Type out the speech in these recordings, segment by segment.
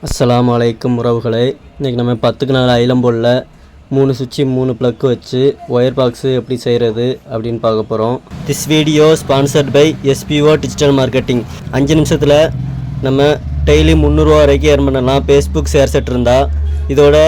அஸ்ஸலாமு அலைக்கும் உறவுகளே, இன்றைக்கி நம்ம 10க்கு 4 ஐலம்போலில் 3 சுவிட்சு 3 ப்ளக்கு வச்சு ஒயர் பாக்ஸு எப்படி செய்கிறது அப்படின்னு பார்க்க போகிறோம். This video sponsored by SBO digital marketing. 5 நிமிஷத்தில் நம்ம டெய்லி 300 ரூபா வரைக்கும் ஏர்ன் பண்ணலாம். ஃபேஸ்புக் ஷேர் செட் இருந்தால். இதோட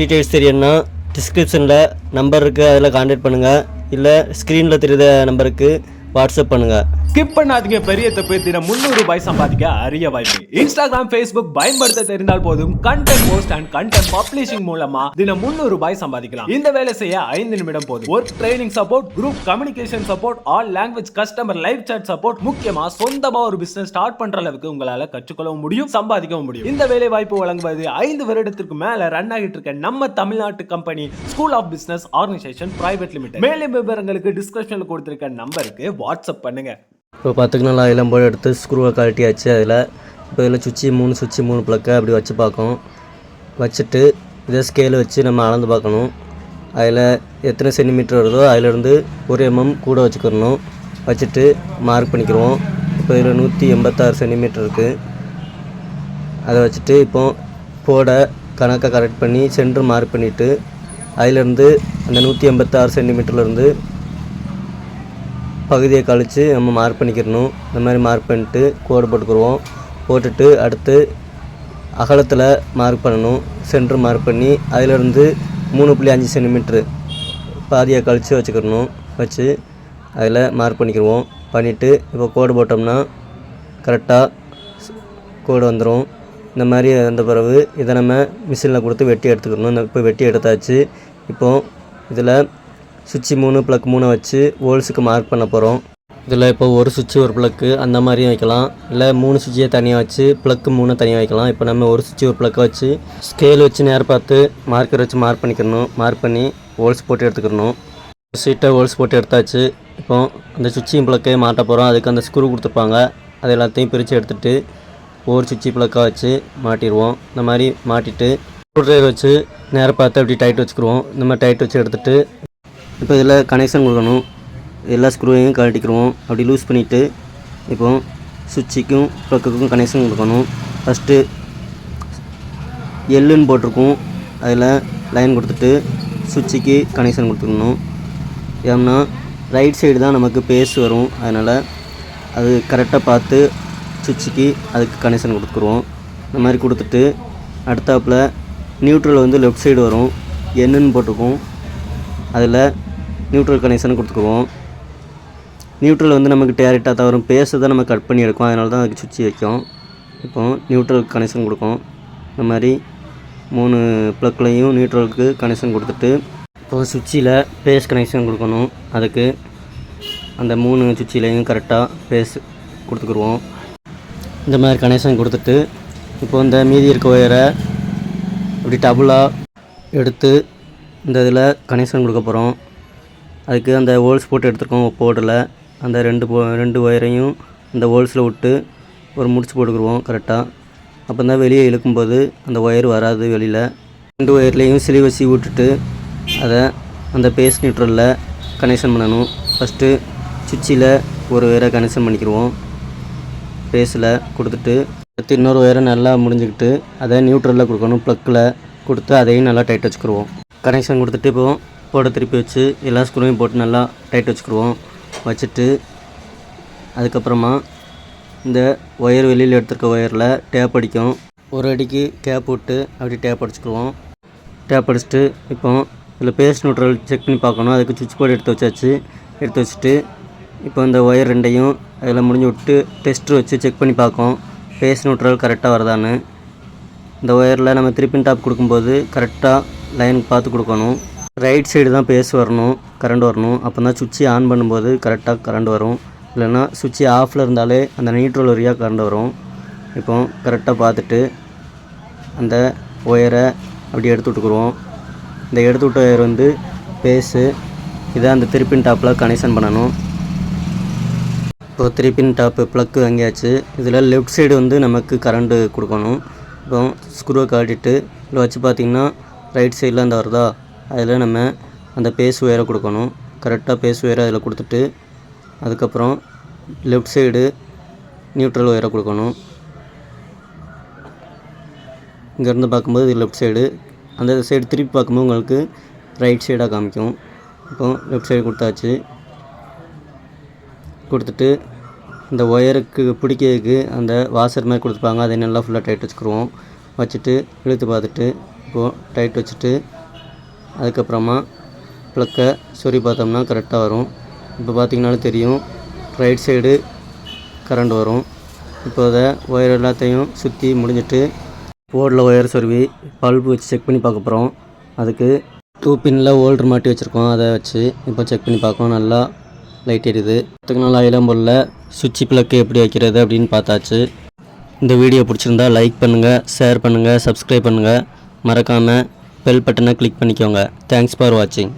டீட்டெயில்ஸ் தெரியணும்னா டிஸ்கிரிப்ஷனில் நம்பர் இருக்குது, அதில் கான்டாக்ட் பண்ணுங்கள். இல்லை ஸ்க்ரீனில் தெரியுற நம்பருக்கு வாட்ஸ்அப் பண்ணுங்கள். ஸ்கிப் பண்ணாதீங்க, பெரிய தப்பு. தினம் 300 ரூபாய் சம்பாதிக்க அரிய வாய்ப்பு. இன்ஸ்டாகிராம், ஃபேஸ்புக் பயன்படுத்த தெரிந்தால் போதும். Content post and content publishing மூலமா தினம் 300 ரூபாய் சம்பாதிக்கலாம். இந்த வேலை செய்ய 5 நிமிடம் போதும். Work training support, group communication support, all language customer live chat support, முக்கியமா சொந்தமா ஒரு பிசினஸ் ஸ்டார்ட் பண்ற அளவுக்கு உங்களால கற்றுக்கொள்ளவும் முடியும், சம்பாதிக்கவும் முடியும். இந்த வேலை வாய்ப்பு வழங்குவது 5 வருடத்திற்கு மேல ரன் ஆகிட்டு இருக்க நம்ம தமிழ்நாட்டு company school of business organization private limited. மேலும் விவரங்களுக்கு டிஸ்கிரிப்ஷன்ல கொடுத்திருக்க நம்பருக்கு வாட்ஸ்அப் பண்ணுங்க. இப்போ 10க்கு 4 ஐலம்போல் எடுத்து ஸ்க்ரூவை கழட்டியாச்சு. இப்போ இதில் சுவிட்சு 3 ப்ளக்கை அப்படி வச்சு பார்க்கணும். வச்சுட்டு இதை ஸ்கேல் வச்சு நம்ம அளந்து பார்க்கணும். அதில் எத்தனை சென்டிமீட்டர் வருதோ அதிலேருந்து 1 mm கூட வச்சுக்கிறணும். வச்சுட்டு மார்க் பண்ணிக்கிறோம். இப்போ இதில் 186 சென்டிமீட்டர் இருக்குது. அதை வச்சுட்டு இப்போ போட கணக்கை கரெக்ட் பண்ணி சென்டர் மார்க் பண்ணிவிட்டு அதிலேருந்து அந்த 186 சென்டிமீட்டர்லேருந்து பகுதியை கழித்து நம்ம மார்க் பண்ணிக்கிறணும். இந்த மாதிரி மார்க் பண்ணிட்டு கோடு போட்டுக்குருவோம். போட்டுட்டு அடுத்து அகலத்தில் மார்க் பண்ணணும். சென்டர் மார்க் பண்ணி அதிலிருந்து 3.5 சென்டிமீட்ரு பாதியை கழித்து வச்சுக்கிறணும். வச்சு அதில் மார்க் பண்ணிக்கிடுவோம். பண்ணிவிட்டு இப்போ கோடு போட்டோம்னா கரெக்டாக கோடு வந்துடும். இந்த மாதிரி வந்த பிறகு இதை நம்ம மிஷினில் கொடுத்து வெட்டி எடுத்துக்கணும். இப்போ வெட்டி எடுத்தாச்சு. இப்போது இதில் சுவிட்சு 3 ப்ளக் 3 வச்சு ஹோல்ஸுக்கு மார்க் பண்ண போகிறோம். இதில் இப்போ ஒரு சுவிட்சு ஒரு ப்ளக்கு அந்த மாதிரியும் வைக்கலாம். இல்லை 3 சுவிட்சையே தனியாக வச்சு ப்ளக்கு 3 தனியாக வைக்கலாம். இப்போ நம்ம ஒரு சுவிட்சு ஒரு ப்ளக்கை வச்சு ஸ்கேல் வச்சு நேரம் பார்த்து மார்க்கர் வச்சு மார்க் பண்ணிக்கிறணும். மார்க் பண்ணி ஹோல்ஸ் போட்டு எடுத்துக்கிறணும். சீட்டை ஹோல்ஸ் போட்டு எடுத்தாச்சு. இப்போ அந்த சுவிட்சையும் ப்ளக்கையும் மாட்ட போகிறோம். அதுக்கு அந்த ஸ்க்ரூ கொடுத்துருப்பாங்க. அது எல்லாத்தையும் பிரித்து எடுத்துகிட்டு ஒரு சுவிட்சு ப்ளக்காக வச்சு மாட்டிடுவோம். இந்த மாதிரி மாட்டிட்டு ஸ்க்ரூ வச்சு நேரம் பார்த்து அப்படி டைட் வச்சுக்கிடுவோம். இந்த மாதிரி டைட் வச்சு எடுத்துகிட்டு இப்போ இதில் கனெக்ஷன் கொடுக்கணும். எல்லா ஸ்க்ரூவையும் கழட்டிக்கிடுவோம். அப்படி லூஸ் பண்ணிவிட்டு இப்போ சுவிட்சுக்கும் ப்ளக்குக்கும் கனெக்ஷன் கொடுக்கணும். ஃபஸ்ட்டு எல்லுன்னு போட்டிருக்கோம். அதில் லைன் கொடுத்துட்டு சுவிட்சுக்கு கனெக்ஷன் கொடுத்துக்கணும். ஏன்னா ரைட் சைடு தான் நமக்கு பேஸ் வரும். அதனால் அது கரெக்டாக பார்த்து சுவிட்சுக்கு அதுக்கு கனெக்ஷன் கொடுத்துக்குருவோம். இந்த மாதிரி கொடுத்துட்டு அடுத்தாப்பில் நியூட்ரல் வந்து லெஃப்ட் சைடு வரும். என்னன்னு போட்டிருக்கோம். அதில் நியூட்ரல் கனெக்ஷன் கொடுத்துக்குவோம். நியூட்ரல் வந்து நமக்கு டேரெக்டாக தான் வரும். பேஸை தான் நம்ம கட் பண்ணி எடுக்கும். அதனால தான் அதுக்கு சுவிட்சு வைக்கும். இப்போ நியூட்ரல் கனெக்ஷன் கொடுக்கும். இந்த மாதிரி 3 ப்ளக்லையும் நியூட்ரலுக்கு கனெக்ஷன் கொடுத்துட்டு இப்போ சுவிட்சில் பேஸ் கனெக்ஷன் கொடுக்கணும். அதுக்கு அந்த 3 சுவிட்சிலையும் கரெக்டாக பேஸ் கொடுத்துக்குருவோம். இந்த மாதிரி கனெக்ஷன் கொடுத்துட்டு இப்போ இந்த மீதி இருக்க ஒயரை இப்படி டபுளாக எடுத்து இந்த இதில் கனெக்ஷன் கொடுக்க போகிறோம். அதுக்கு அந்த ஹோல்ஸ் போட்டு எடுத்துருக்கோம். போடல அந்த ரெண்டு ஒயரையும் அந்த ஹோல்ஸில் விட்டு ஒரு முடிச்சு போட்டுக்குருவோம் கரெக்டாக. அப்போ தான் வெளியே இழுக்கும்போது அந்த ஒயர் வராது வெளியில். 2 ஒயர்லேயும் சிலி வச்சு விட்டுட்டு அதை அந்த பேஸ் நியூட்ரலில் கனெக்ஷன் பண்ணணும். ஃபஸ்ட்டு சுவிட்சில் ஒரு ஒயரை கனெக்ஷன் பண்ணிக்கிடுவோம். பேஸில் கொடுத்துட்டு அடுத்து இன்னொரு ஒயரை நல்லா முடிஞ்சுக்கிட்டு அதை நியூட்ரலில் கொடுக்கணும். ப்ளக்கில் கொடுத்து அதையும் நல்லா டைட் வச்சுக்கிடுவோம். கனெக்ஷன் கொடுத்துட்டு இப்போ போட திருப்பி வச்சு எல்லா ஸ்க்ரூவையும் போட்டு நல்லா டைட் வச்சுக்கிடுவோம். வச்சுட்டு அதுக்கப்புறமா இந்த ஒயர் வெளியில் எடுத்துருக்க ஒயரில் டேப் அடிக்கும். ஒரு அடிக்கு கேப் விட்டு அப்படி டேப் அடிச்சுக்குவோம். டேப் அடிச்சுட்டு இப்போ இதில் பேஸ் நியூட்ரல் செக் பண்ணி பார்க்கணும். அதுக்கு சுவிட்ச் போர்டு எடுத்து வச்சாச்சு. எடுத்து வச்சுட்டு இப்போ இந்த ஒயர் ரெண்டையும் அதில் முடிஞ்சு விட்டு டெஸ்ட்ரு வச்சு செக் பண்ணி பார்க்கும் பேஸ் நியூட்ரல் கரெக்டாக வருதான்னு. இந்த ஒயரில் நம்ம திருப்பி டாப் கொடுக்கும்போது கரெக்டாக லைன் பார்த்து கொடுக்கணும். ரைட் சைடு தான் பேஸ் வரணும், கரண்ட் வரணும். அப்போ தான் சுவிட்சு ஆன் பண்ணும்போது கரெக்டாக கரண்ட் வரும். இல்லைன்னா சுவிட்சு ஆஃபில் இருந்தாலே அந்த நியூட்ரல் வழியாக கரண்ட் வரும். இப்போ கரெக்டாக பார்த்துட்டு அந்த ஒயரை அப்படி எடுத்து விட்டுக்குருவோம். இந்த எடுத்து விட்ட ஒயர் வந்து பேஸு. இதை அந்த திருப்பின் டாப்பில் கனெக்ஷன் பண்ணணும். இப்போ திருப்பின் டாப்பு ப்ளக்கு வாங்கியாச்சு. இதில் லெஃப்ட் சைடு வந்து நமக்கு கரண்ட்டு கொடுக்கணும். இப்போ ஸ்க்ரூவை காட்டிட்டு இதில் வச்சு பார்த்திங்கன்னா ரைட் சைடில் அந்த வருதா, அதில் நம்ம அந்த பேஸ் ஒயரை கொடுக்கணும். கரெக்டாக பேஸ் ஒயரை அதில் கொடுத்துட்டு அதுக்கப்புறம் லெஃப்ட் சைடு நியூட்ரல் ஒயரை கொடுக்கணும். இங்கேருந்து பார்க்கும்போது இது லெஃப்ட் சைடு, அந்த சைடு திருப்பி பார்க்கும்போது உங்களுக்கு ரைட் சைடாக காமிக்கும். இப்போ லெஃப்ட் சைடு கொடுத்தாச்சு. கொடுத்துட்டு இந்த ஒயருக்கு பிடிக்கிறதுக்கு அந்த வாசர் மாதிரி கொடுத்துருப்பாங்க, அதை நல்லா ஃபுல்லாக டைட் வச்சுக்கிடுவோம். வச்சுட்டு இழுத்து பார்த்துட்டு இப்போது டைட் வச்சுட்டு அதுக்கப்புறமா ப்ளக்கை சொறி பார்த்தோம்னா கரெக்டாக வரும். இப்போ பார்த்திங்கனாலும் தெரியும் ரைட் சைடு கரண்ட் வரும். இப்போ அதை ஒயர் எல்லாத்தையும் சுற்றி முடிஞ்சிட்டு போர்டில் ஒயர் சொருவி பல்பு வச்சு செக் பண்ணி பார்க்க போகிறோம். அதுக்கு 2 பின்னில் ஹோல்டர் மாட்டி வச்சுருக்கோம், அதை வச்சு இப்போ செக் பண்ணி பார்க்கணும். நல்லா லைட் எரியுது. அதுக்கு நல்லா இளம்பொல்ல சுவிட்ச் ப்ளக்கு எப்படி வைக்கிறது அப்படின்னு பார்த்தாச்சு. இந்த வீடியோ பிடிச்சிருந்தா லைக் பண்ணுங்கள், ஷேர் பண்ணுங்கள், சப்ஸ்கிரைப் பண்ணுங்கள். மறக்காமல் பெல் பட்டனை கிளிக் பண்ணிக்கோங்க. தேங்க்ஸ் ஃபார் வாட்சிங்.